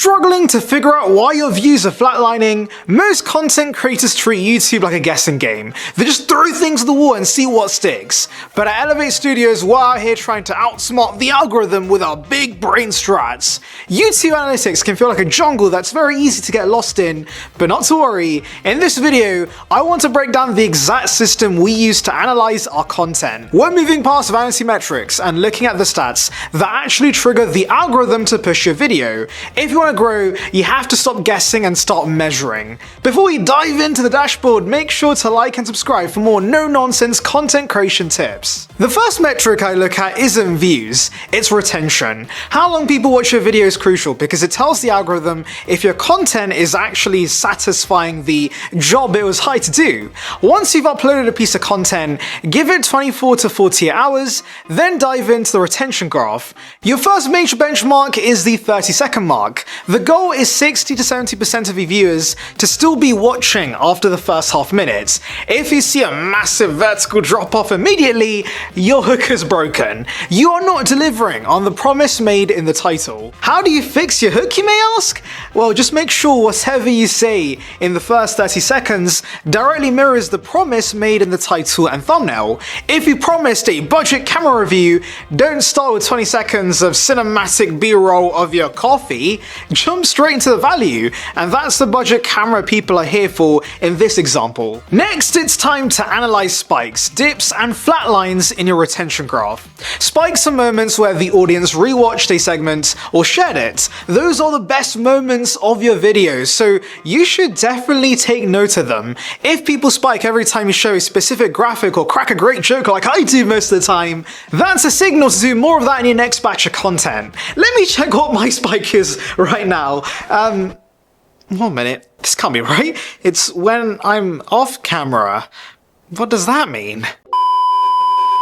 Struggling to figure out why your views are flatlining? Most content creators treat YouTube like a guessing game. They just throw things at the wall and see what sticks. But at Elevate Studios, we're out here trying to outsmart the algorithm with our big brain strats. YouTube analytics can feel like a jungle that's very easy to get lost in, but not to worry. In this video, I want to break down the exact system we use to analyze our content. We're moving past vanity metrics and looking at the stats that actually trigger the algorithm to push your video. If you want to grow, you have to stop guessing and start measuring. Before we dive into the dashboard, make sure to like and subscribe for more no-nonsense content creation tips. The first metric I look at isn't views, it's retention. How long people watch your video is crucial because it tells the algorithm if your content is actually satisfying the job it was hired to do. Once you've uploaded a piece of content, give it 24 to 48 hours, then dive into the retention graph. Your first major benchmark is the 30-second mark. The goal is 60 to 70% of your viewers to still be watching after the first half minute. If you see a massive vertical drop off immediately, your hook is broken. You are not delivering on the promise made in the title. How do you fix your hook, you may ask? Well, just make sure whatever you say in the first 30 seconds directly mirrors the promise made in the title and thumbnail. If you promised a budget camera review, don't start with 20 seconds of cinematic B-roll of your coffee. Jump straight into the value, and that's the budget camera people are here for in this example. Next, it's time to analyze spikes, dips, and flat lines in your retention graph. Spikes are moments where the audience rewatched a segment or shared it. Those are the best moments of your videos, so you should definitely take note of them. If people spike every time you show a specific graphic or crack a great joke like I do most of the time, that's a signal to do more of that in your next batch of content. Let me check what my spike is right now. 1 minute. This can't be right. It's when I'm off camera. What does that mean?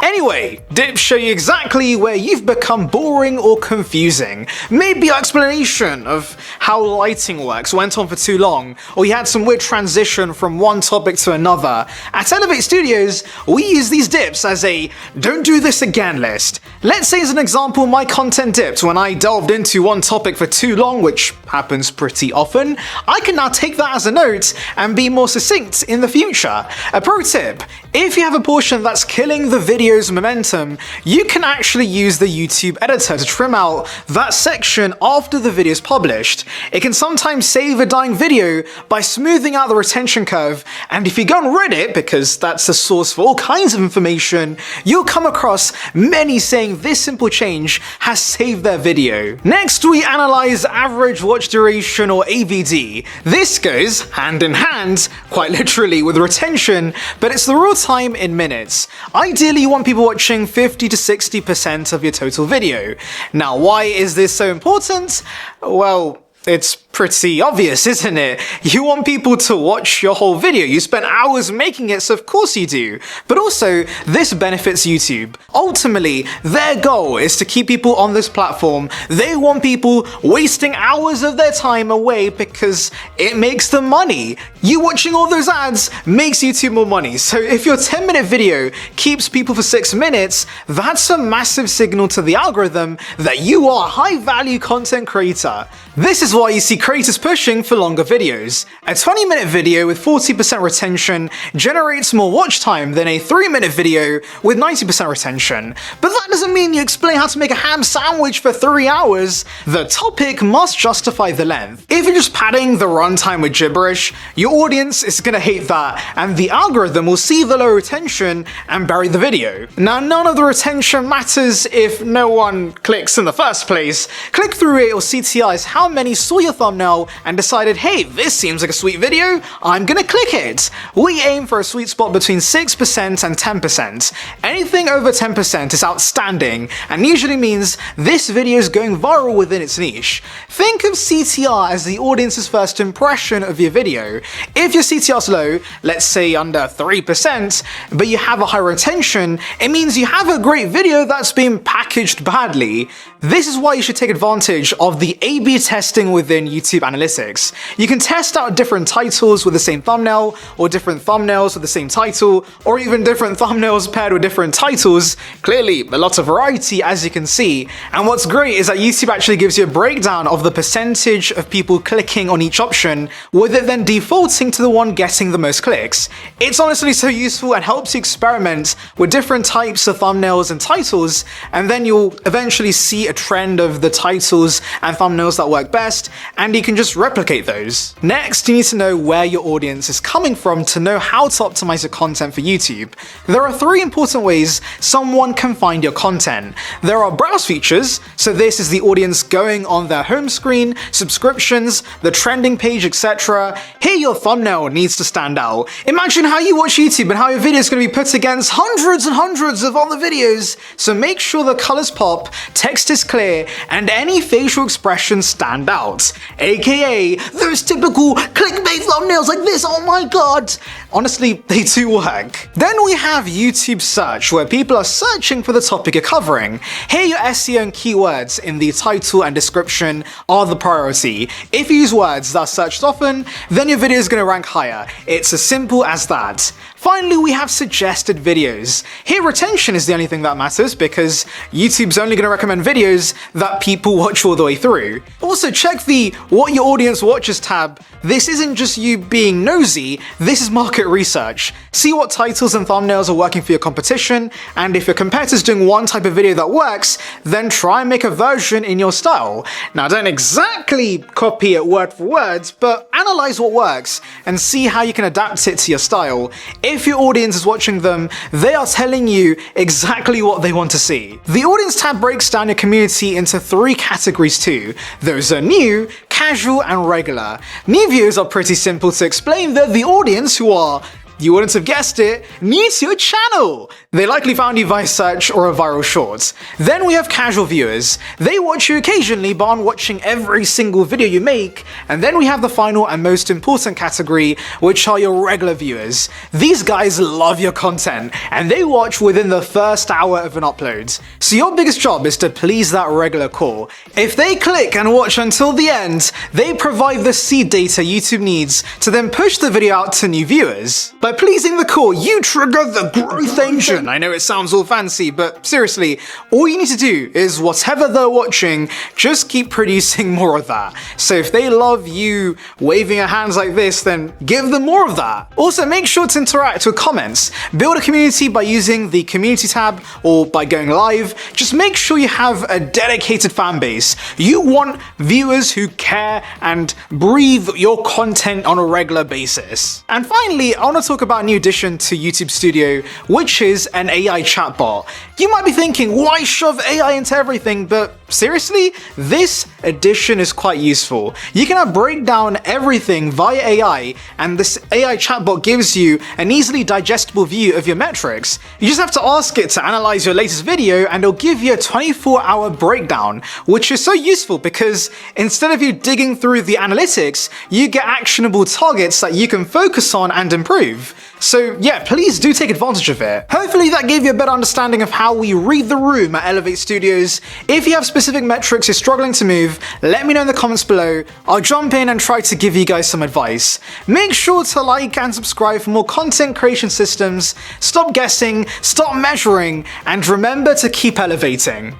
Anyway, dips show you exactly where you've become boring or confusing. Maybe your explanation of how lighting works went on for too long, or you had some weird transition from one topic to another. At Elevate Studios, we use these dips as a don't do this again list. Let's say as an example, my content dipped when I delved into one topic for too long, which happens pretty often. I can now take that as a note and be more succinct in the future. A pro tip, if you have a portion that's killing the video's momentum, you can actually use the YouTube editor to trim out that section after the video is published. It can sometimes save a dying video by smoothing out the retention curve, and if you go on Reddit, because that's the source for all kinds of information, you'll come across many saying this simple change has saved their video. Next, we analyze average watch duration, or AVD. This goes hand in hand, quite literally, with retention, but it's the raw time in minutes. Ideally, you want people watching 50 to 60% of your total video. Now, why is this so important? Well, it's pretty obvious, isn't it? You want people to watch your whole video. You spent hours making it, so of course you do. But also, this benefits YouTube. Ultimately, their goal is to keep people on this platform. They want people wasting hours of their time away because it makes them money. You watching all those ads makes YouTube more money. So if your 10-minute video keeps people for 6 minutes, that's a massive signal to the algorithm that you are a high-value content creator. This is why you see creators pushing for longer videos. A 20-minute video with 40% retention generates more watch time than a 3-minute video with 90% retention. But that doesn't mean you explain how to make a ham sandwich for 3 hours. The topic must justify the length. If you're just padding the runtime with gibberish, your audience is gonna hate that, and the algorithm will see the low retention and bury the video. Now, none of the retention matters if no one clicks in the first place. Click-through rate, or CTR, is how many saw your thumbnail and decided, hey, this seems like a sweet video, I'm gonna click it. We aim for a sweet spot between 6% and 10%. Anything over 10% is outstanding, and usually means this video is going viral within its niche. Think of CTR as the audience's first impression of your video. If your CTR is low, let's say under 3%, but you have a high retention, it means you have a great video that's been packaged badly. This is why you should take advantage of the A/B testing within YouTube YouTube analytics. You can test out different titles with the same thumbnail, or different thumbnails with the same title, or even different thumbnails paired with different titles. Clearly, a lot of variety, as you can see. And what's great is that YouTube actually gives you a breakdown of the percentage of people clicking on each option, with it then defaulting to the one getting the most clicks. It's honestly so useful and helps you experiment with different types of thumbnails and titles, and then you'll eventually see a trend of the titles and thumbnails that work best, and you can just replicate those. Next, you need to know where your audience is coming from to know how to optimize your content for YouTube. There are 3 important ways someone can find your content. There are browse features, so this is the audience going on their home screen, subscriptions, the trending page, etc. Here your thumbnail needs to stand out. Imagine how you watch YouTube and how your video is going to be put against hundreds and hundreds of other videos, so make sure the colors pop, text is clear, and any facial expressions stand out, aka those typical clickbait thumbnails like this. Oh my god! Honestly, they do work. Then we have YouTube search, where people are searching for the topic you're covering. Here your SEO and keywords in the title and description are the priority. If you use words that are searched often, then your video is going to rank higher. It's as simple as that. Finally, we have suggested videos. Here retention is the only thing that matters, because YouTube's only going to recommend videos that people watch all the way through. Also, check the What Your Audience Watches tab. This isn't just you being nosy, this is market research. See what titles and thumbnails are working for your competition, and if your competitor's doing one type of video that works, then try and make a version in your style. Now, don't exactly copy it word for word, but analyze what works and see how you can adapt it to your style. If your audience is watching them, they are telling you exactly what they want to see. The audience tab breaks down your community into 3 categories too. Those are new, casual, and regular. New viewers are pretty simple to explain. They're the audience who are, you wouldn't have guessed it, new to your channel. They likely found you via search or a viral short. Then we have casual viewers. They watch you occasionally but aren't watching every single video you make. And then we have the final and most important category, which are your regular viewers. These guys love your content and they watch within the first hour of an upload. So your biggest job is to please that regular core. If they click and watch until the end, they provide the seed data YouTube needs to then push the video out to new viewers. By pleasing the core, you trigger the growth engine. I know it sounds all fancy, but seriously, all you need to do is whatever they're watching, just keep producing more of that. So if they love you waving your hands like this, then give them more of that. Also, make sure to interact with comments. Build a community by using the community tab or by going live. Just make sure you have a dedicated fan base. You want viewers who care and breathe your content on a regular basis. And finally, I want to talk about a new addition to YouTube Studio, which is an AI chatbot. You might be thinking, why shove AI into everything? But seriously, this addition is quite useful. You can now break down everything via AI, and this AI chatbot gives you an easily digestible view of your metrics. You just have to ask it to analyze your latest video, and it'll give you a 24-hour breakdown, which is so useful because instead of you digging through the analytics, you get actionable targets that you can focus on and improve. So yeah, please do take advantage of it. Hopefully that gave you a better understanding of how we read the room at Elevate Studios. If you have specific metrics you're struggling to move, let me know in the comments below. I'll jump in and try to give you guys some advice. Make sure to like and subscribe for more content creation systems. Stop guessing, stop measuring, and remember to keep elevating.